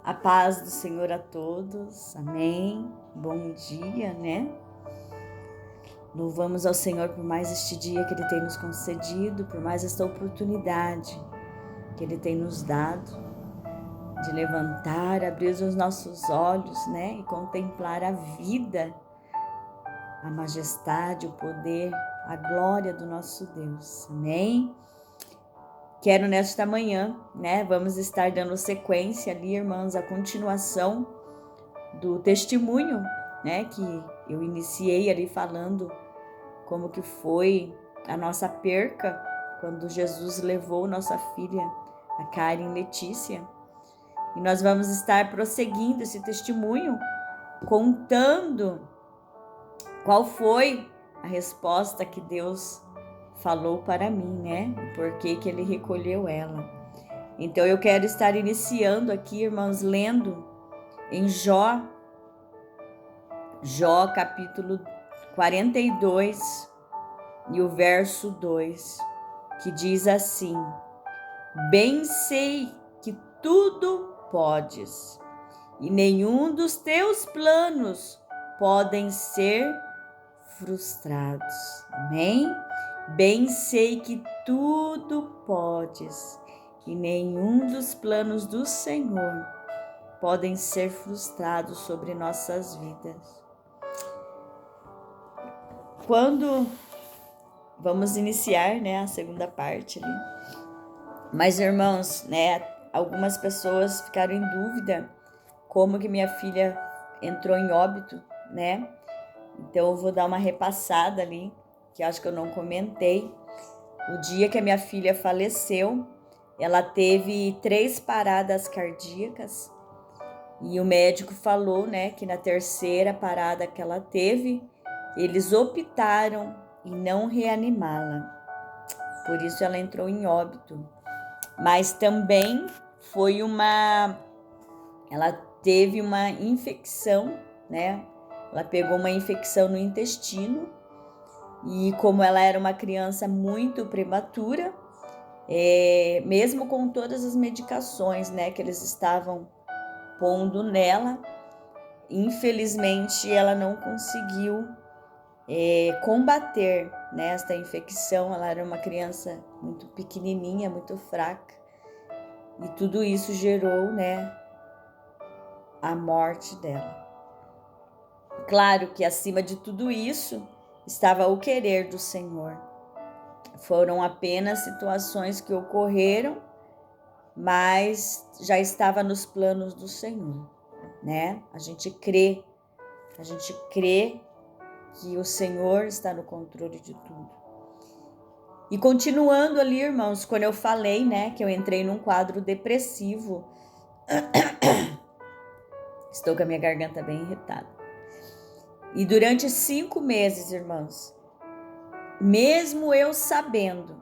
A paz do Senhor a todos, amém. Bom dia, né? Louvamos ao Senhor por mais este dia que Ele tem nos concedido, por mais esta oportunidade que Ele tem nos dado de levantar, abrir os nossos olhos, né? E contemplar a vida, a majestade, o poder, a glória do nosso Deus, amém? Quero nesta manhã, né, vamos estar dando sequência ali, irmãos, a continuação do testemunho, né, que eu iniciei ali falando como que foi a nossa perca quando Jesus levou nossa filha, a Karen Letícia. E nós vamos estar prosseguindo esse testemunho, contando qual foi a resposta que Deus falou para mim, né? Por que Ele recolheu ela. Então eu quero estar iniciando aqui, irmãos, lendo em Jó capítulo 42 e o verso 2, que diz assim: Bem sei que tudo podes, e nenhum dos teus planos podem ser frustrados. Amém? Bem sei que tudo podes, e nenhum dos planos do Senhor podem ser frustrados sobre nossas vidas. Quando vamos iniciar, né, a segunda parte ali. Mas, irmãos, né, algumas pessoas ficaram em dúvida como que minha filha entrou em óbito, né? Então eu vou dar uma repassada ali, que acho que eu não comentei. O dia que a minha filha faleceu, ela teve 3 paradas cardíacas e o médico falou, né, que na terceira parada que ela teve, eles optaram em não reanimá-la. Por isso ela entrou em óbito. Mas também ela teve uma infecção, né? Ela pegou uma infecção no intestino e como ela era uma criança muito prematura, mesmo com todas as medicações, né, que eles estavam pondo nela, infelizmente ela não conseguiu combater, né, esta infecção. Ela era uma criança muito pequenininha, muito fraca, e tudo isso gerou, né, a morte dela. Claro que acima de tudo isso estava o querer do Senhor. Foram apenas situações que ocorreram, mas já estava nos planos do Senhor, né? A gente crê que o Senhor está no controle de tudo. E continuando ali, irmãos, quando eu falei, né, que eu entrei num quadro depressivo, estou com a minha garganta bem irritada. E durante 5 meses, irmãos, mesmo eu sabendo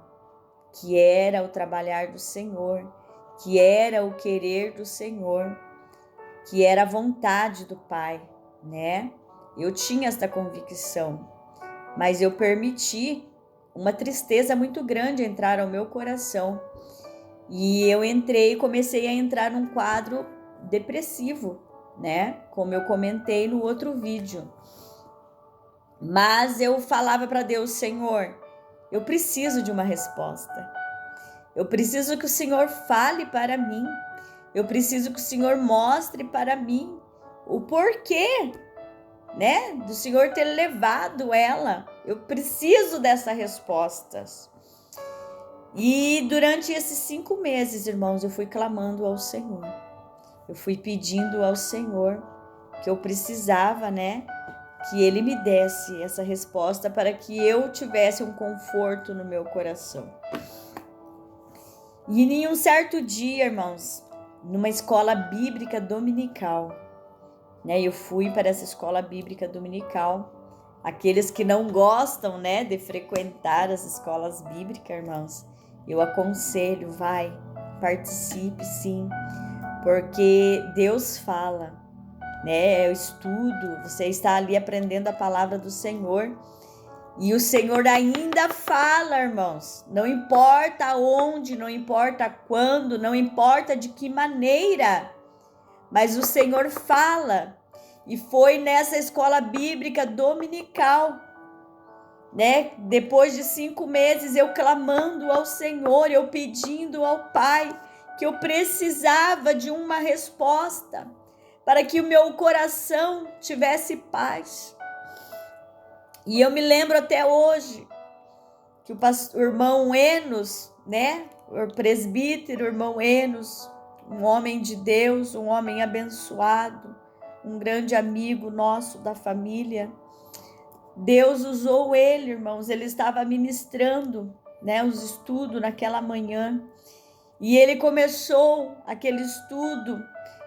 que era o trabalhar do Senhor, que era o querer do Senhor, que era a vontade do Pai, né? Eu tinha esta convicção, mas eu permiti uma tristeza muito grande entrar ao meu coração. E eu comecei a entrar num quadro depressivo, né? Como eu comentei no outro vídeo. Mas eu falava para Deus: Senhor, eu preciso de uma resposta. Eu preciso que o Senhor fale para mim. Eu preciso que o Senhor mostre para mim o porquê, né, do Senhor ter levado ela. Eu preciso dessas respostas. E durante esses 5 meses, irmãos, eu fui clamando ao Senhor. Eu fui pedindo ao Senhor que eu precisava, né, que Ele me desse essa resposta para que eu tivesse um conforto no meu coração. E em um certo dia, irmãos, numa escola bíblica dominical, né, eu fui para essa escola bíblica dominical. Aqueles que não gostam, né, de frequentar as escolas bíblicas, irmãos, eu aconselho, vai, participe sim, porque Deus fala, né, é o estudo, você está ali aprendendo a palavra do Senhor, e o Senhor ainda fala, irmãos, não importa onde, não importa quando, não importa de que maneira, mas o Senhor fala. E foi nessa escola bíblica dominical, né? Depois de 5 meses, eu clamando ao Senhor, eu pedindo ao Pai que eu precisava de uma resposta para que o meu coração tivesse paz. E eu me lembro até hoje que o irmão Enos, né? O presbítero, o irmão Enos, um homem de Deus, um homem abençoado, um grande amigo nosso da família. Deus usou ele, irmãos. Ele estava ministrando, né, os estudos naquela manhã. E ele começou aquele estudo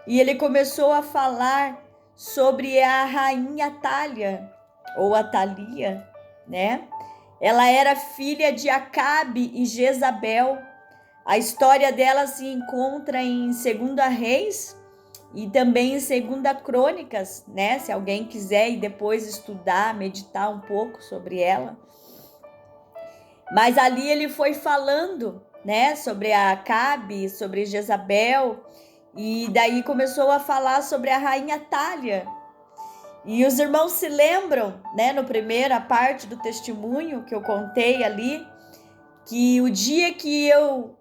e ele começou a falar sobre a rainha Atália, ou Atalia, né? Ela era filha de Acabe e Jezabel. A história dela se encontra em 2 Reis e também em 2 Crônicas, né? Se alguém quiser ir depois estudar, meditar um pouco sobre ela. Mas ali ele foi falando, né, sobre a Acabe, sobre Jezabel, e daí começou a falar sobre a rainha Atália. E os irmãos se lembram, né, na primeira parte do testemunho que eu contei ali, que o dia que eu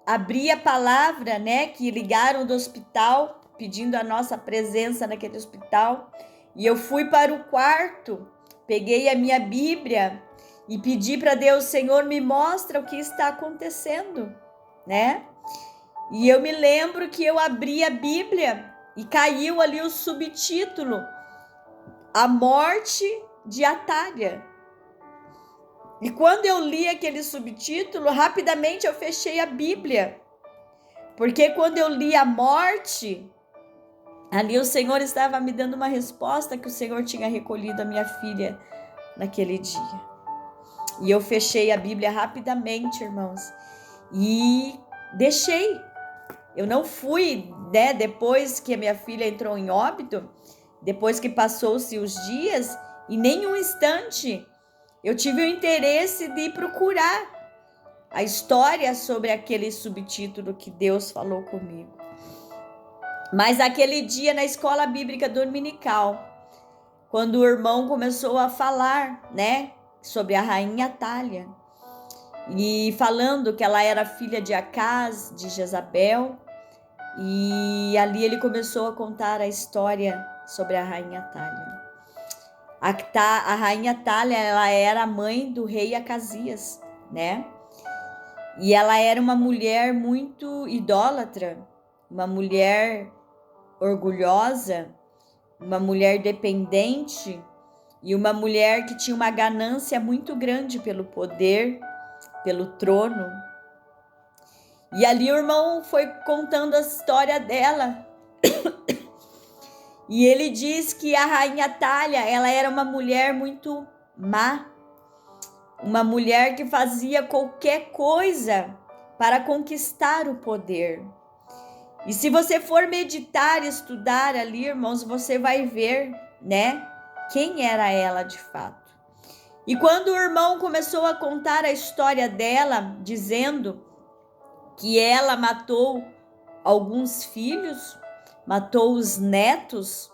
abri a palavra, né, que ligaram do hospital, pedindo a nossa presença naquele hospital, e eu fui para o quarto, peguei a minha Bíblia e pedi para Deus, Senhor, me mostra o que está acontecendo, né? E eu me lembro que eu abri a Bíblia e caiu ali o subtítulo, A Morte de Atália. E quando eu li aquele subtítulo, rapidamente eu fechei a Bíblia. Porque quando eu li a morte, ali o Senhor estava me dando uma resposta que o Senhor tinha recolhido a minha filha naquele dia. E eu fechei a Bíblia rapidamente, irmãos, e deixei. Eu não fui, né, depois que a minha filha entrou em óbito, depois que passou-se os dias, em nenhum instante eu tive o interesse de procurar a história sobre aquele subtítulo que Deus falou comigo. Mas aquele dia na escola bíblica dominical, quando o irmão começou a falar, né, sobre a rainha Atália, e falando que ela era filha de Acaz, de Jezabel, e ali ele começou a contar a história sobre a rainha Atália. A rainha Atália, ela era a mãe do rei Acasias, né? E ela era uma mulher muito idólatra, uma mulher orgulhosa, uma mulher dependente e uma mulher que tinha uma ganância muito grande pelo poder, pelo trono. E ali o irmão foi contando a história dela. E ele diz que a rainha Atália, ela era uma mulher muito má, uma mulher que fazia qualquer coisa para conquistar o poder. E se você for meditar e estudar ali, irmãos, você vai ver, né, quem era ela de fato. E quando o irmão começou a contar a história dela, dizendo que ela matou alguns filhos, matou os netos,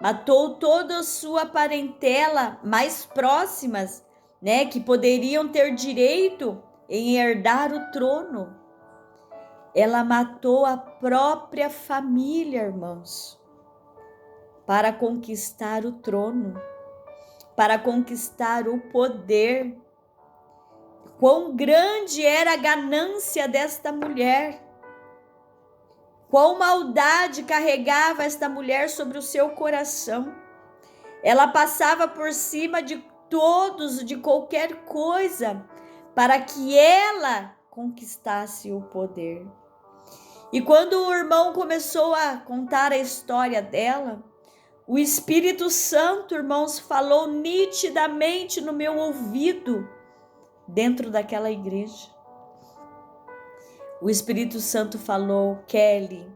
matou toda a sua parentela mais próximas, né, que poderiam ter direito em herdar o trono. Ela matou a própria família, irmãos, para conquistar o trono, para conquistar o poder. Quão grande era a ganância desta mulher, quão maldade carregava esta mulher sobre o seu coração. Ela passava por cima de todos, de qualquer coisa, para que ela conquistasse o poder. E quando o irmão começou a contar a história dela, o Espírito Santo, irmãos, falou nitidamente no meu ouvido, dentro daquela igreja. O Espírito Santo falou: Kelly,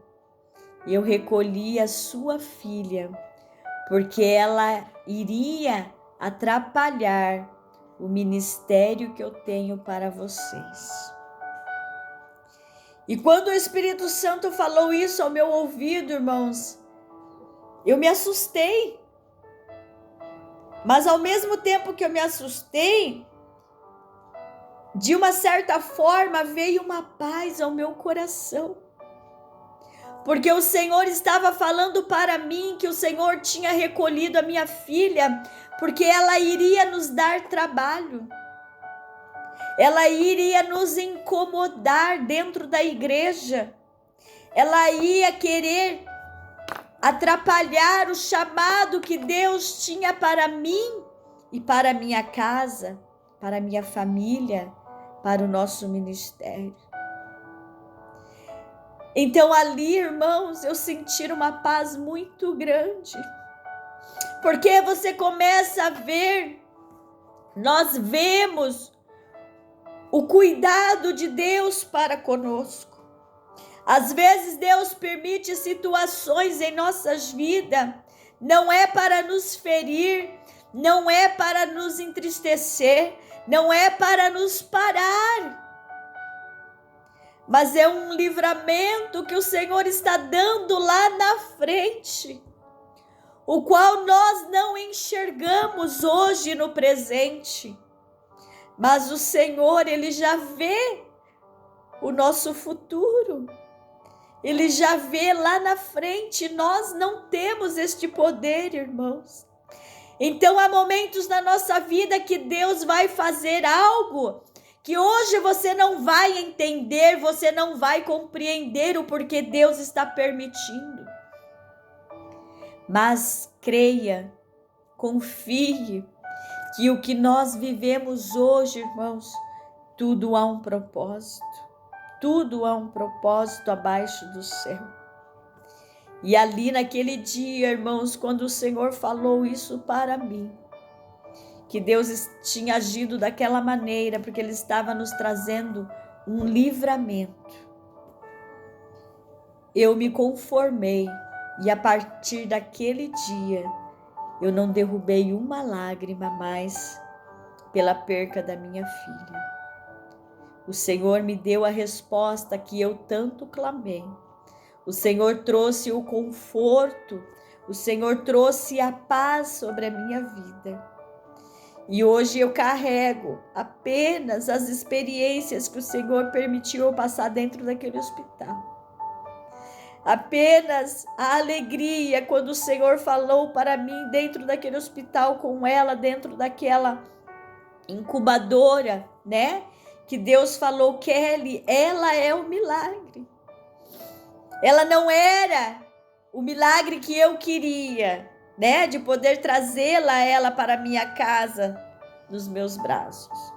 eu recolhi a sua filha, porque ela iria atrapalhar o ministério que eu tenho para vocês. E quando o Espírito Santo falou isso ao meu ouvido, irmãos, eu me assustei. Mas ao mesmo tempo que eu me assustei, de uma certa forma veio uma paz ao meu coração. Porque o Senhor estava falando para mim que o Senhor tinha recolhido a minha filha, porque ela iria nos dar trabalho. Ela iria nos incomodar dentro da igreja. Ela ia querer atrapalhar o chamado que Deus tinha para mim e para minha casa, para minha família, para o nosso ministério. Então ali, irmãos, eu senti uma paz muito grande, porque você começa a ver, nós vemos o cuidado de Deus para conosco. Às vezes Deus permite situações em nossas vidas, não é para nos ferir, não é para nos entristecer, não é para nos parar, mas é um livramento que o Senhor está dando lá na frente, o qual nós não enxergamos hoje no presente, mas o Senhor, Ele já vê o nosso futuro, Ele já vê lá na frente. Nós não temos este poder, irmãos. Então há momentos na nossa vida que Deus vai fazer algo que hoje você não vai entender, você não vai compreender o porquê Deus está permitindo. Mas creia, confie que o que nós vivemos hoje, irmãos, tudo há um propósito. Tudo há um propósito abaixo do céu. E ali naquele dia, irmãos, quando o Senhor falou isso para mim, que Deus tinha agido daquela maneira, porque Ele estava nos trazendo um livramento, eu me conformei, e a partir daquele dia, eu não derrubei uma lágrima mais pela perca da minha filha. O Senhor me deu a resposta que eu tanto clamei. O Senhor trouxe o conforto, o Senhor trouxe a paz sobre a minha vida. E hoje eu carrego apenas as experiências que o Senhor permitiu eu passar dentro daquele hospital. Apenas a alegria quando o Senhor falou para mim dentro daquele hospital com ela, dentro daquela incubadora, né? Que Deus falou, Kelly, ela é o milagre. Ela não era o milagre que eu queria, né? De poder trazê-la ela para minha casa, nos meus braços.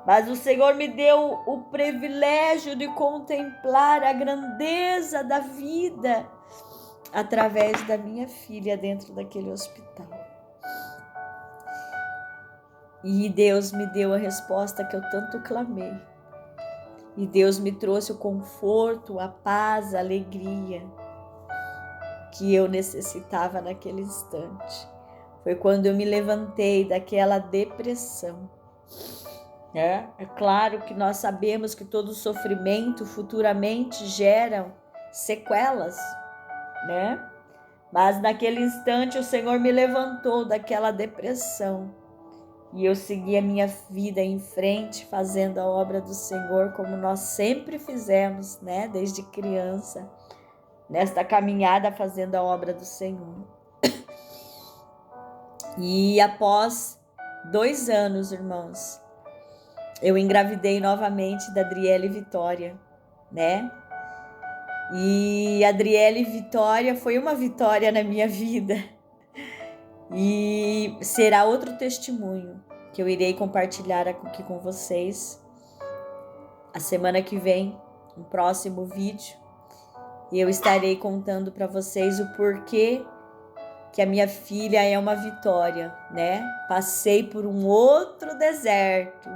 Mas o Senhor me deu o privilégio de contemplar a grandeza da vida através da minha filha dentro daquele hospital. E Deus me deu a resposta que eu tanto clamei. E Deus me trouxe o conforto, a paz, a alegria que eu necessitava naquele instante. Foi quando eu me levantei daquela depressão. É claro que nós sabemos que todo sofrimento futuramente gera sequelas, né? Mas naquele instante o Senhor me levantou daquela depressão. E eu segui a minha vida em frente, fazendo a obra do Senhor, como nós sempre fizemos, né? Desde criança, nesta caminhada fazendo a obra do Senhor. E após 2 anos, irmãos, eu engravidei novamente da Adriele Vitória, né? E a Adriele Vitória foi uma vitória na minha vida. E será outro testemunho que eu irei compartilhar aqui com vocês a semana que vem, um próximo vídeo. E eu estarei contando para vocês o porquê que a minha filha é uma vitória, né? Passei por um outro deserto,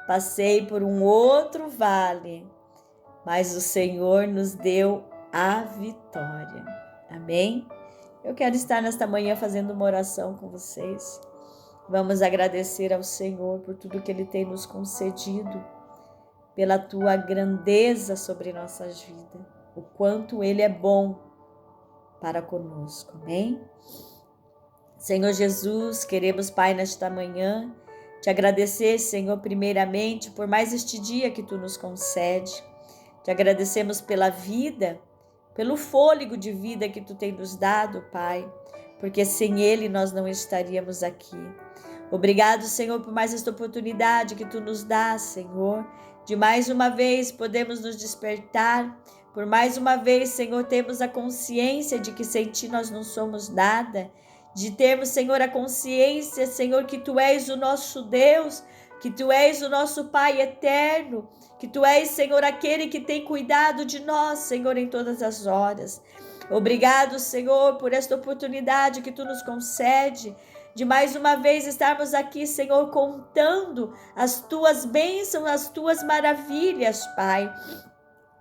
passei por um outro vale, mas o Senhor nos deu a vitória. Amém? Eu quero estar nesta manhã fazendo uma oração com vocês. Vamos agradecer ao Senhor por tudo que Ele tem nos concedido, pela tua grandeza sobre nossas vidas, o quanto Ele é bom para conosco, amém? Senhor Jesus, queremos, Pai, nesta manhã, te agradecer, Senhor, primeiramente, por mais este dia que Tu nos concede. Te agradecemos pela vida, pelo fôlego de vida que Tu tem nos dado, Pai, porque sem Ele nós não estaríamos aqui. Obrigado, Senhor, por mais esta oportunidade que Tu nos dá, Senhor, de mais uma vez podemos nos despertar, por mais uma vez, Senhor, temos a consciência de que sem Ti nós não somos nada, de termos, Senhor, a consciência, Senhor, que Tu és o nosso Deus, que Tu és o nosso Pai eterno, que Tu és, Senhor, aquele que tem cuidado de nós, Senhor, em todas as horas. Obrigado, Senhor, por esta oportunidade que Tu nos concede, de mais uma vez estarmos aqui, Senhor, contando as Tuas bênçãos, as Tuas maravilhas, Pai.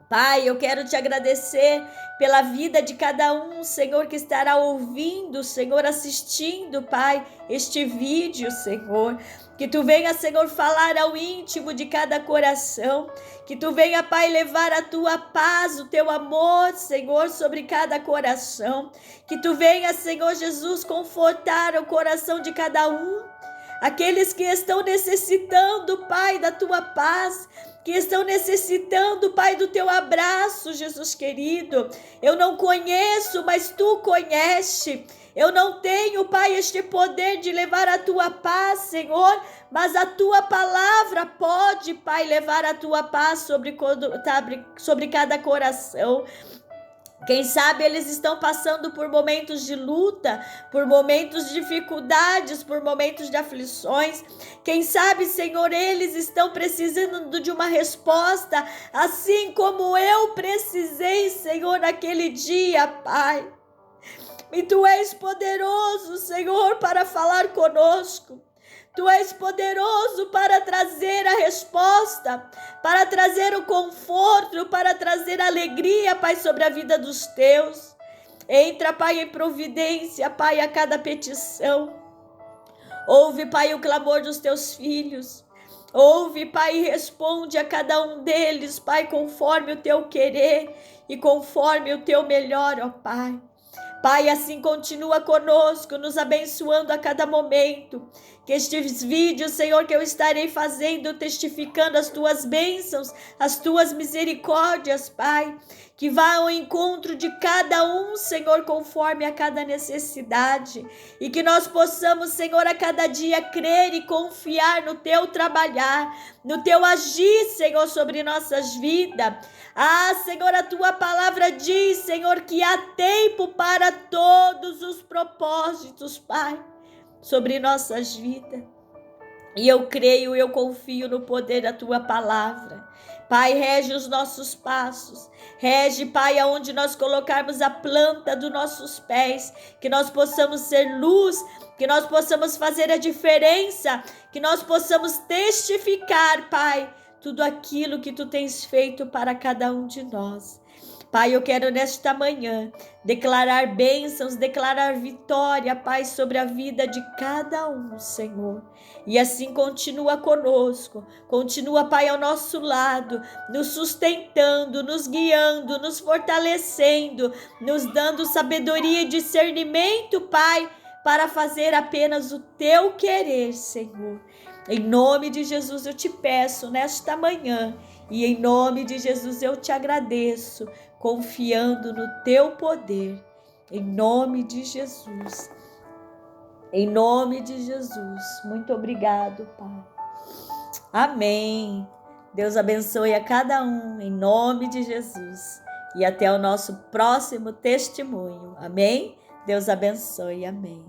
Pai, eu quero Te agradecer pela vida de cada um, Senhor, que estará ouvindo, Senhor, assistindo, Pai, este vídeo, Senhor. Que Tu venha, Senhor, falar ao íntimo de cada coração. Que Tu venha, Pai, levar a Tua paz, o Teu amor, Senhor, sobre cada coração. Que Tu venha, Senhor Jesus, confortar o coração de cada um. Aqueles que estão necessitando, Pai, da Tua paz, que estão necessitando, Pai, do Teu abraço, Jesus querido. Eu não conheço, mas Tu conheces. Eu não tenho, Pai, este poder de levar a Tua paz, Senhor, mas a Tua palavra pode, Pai, levar a Tua paz sobre cada coração. Quem sabe eles estão passando por momentos de luta, por momentos de dificuldades, por momentos de aflições. Quem sabe, Senhor, eles estão precisando de uma resposta, assim como eu precisei, Senhor, naquele dia, Pai. E Tu és poderoso, Senhor, para falar conosco. Tu és poderoso para trazer a resposta, para trazer o conforto, para trazer alegria, Pai, sobre a vida dos Teus. Entra, Pai, em providência, Pai, a cada petição. Ouve, Pai, o clamor dos Teus filhos. Ouve, Pai, e responde a cada um deles, Pai, conforme o Teu querer e conforme o Teu melhor, ó Pai. Pai, assim continua conosco, nos abençoando a cada momento. Que estes vídeos, Senhor, que eu estarei fazendo, testificando as Tuas bênçãos, as Tuas misericórdias, Pai. Que vá ao encontro de cada um, Senhor, conforme a cada necessidade. E que nós possamos, Senhor, a cada dia crer e confiar no Teu trabalhar, no Teu agir, Senhor, sobre nossas vidas. Ah, Senhor, a Tua palavra diz, Senhor, que há tempo para todos os propósitos, Pai, sobre nossas vidas. E eu creio, eu confio no poder da Tua palavra. Pai, rege os nossos passos. Rege, Pai, aonde nós colocarmos a planta dos nossos pés. Que nós possamos ser luz, que nós possamos fazer a diferença, que nós possamos testificar, Pai, tudo aquilo que Tu tens feito para cada um de nós. Pai, eu quero nesta manhã declarar bênçãos, declarar vitória, Pai, sobre a vida de cada um, Senhor. E assim continua conosco, continua, Pai, ao nosso lado, nos sustentando, nos guiando, nos fortalecendo, nos dando sabedoria e discernimento, Pai, para fazer apenas o Teu querer, Senhor. Em nome de Jesus eu te peço nesta manhã e em nome de Jesus eu te agradeço, confiando no Teu poder, em nome de Jesus. Em nome de Jesus, muito obrigado, Pai. Amém. Deus abençoe a cada um, em nome de Jesus. E até o nosso próximo testemunho. Amém? Deus abençoe, amém.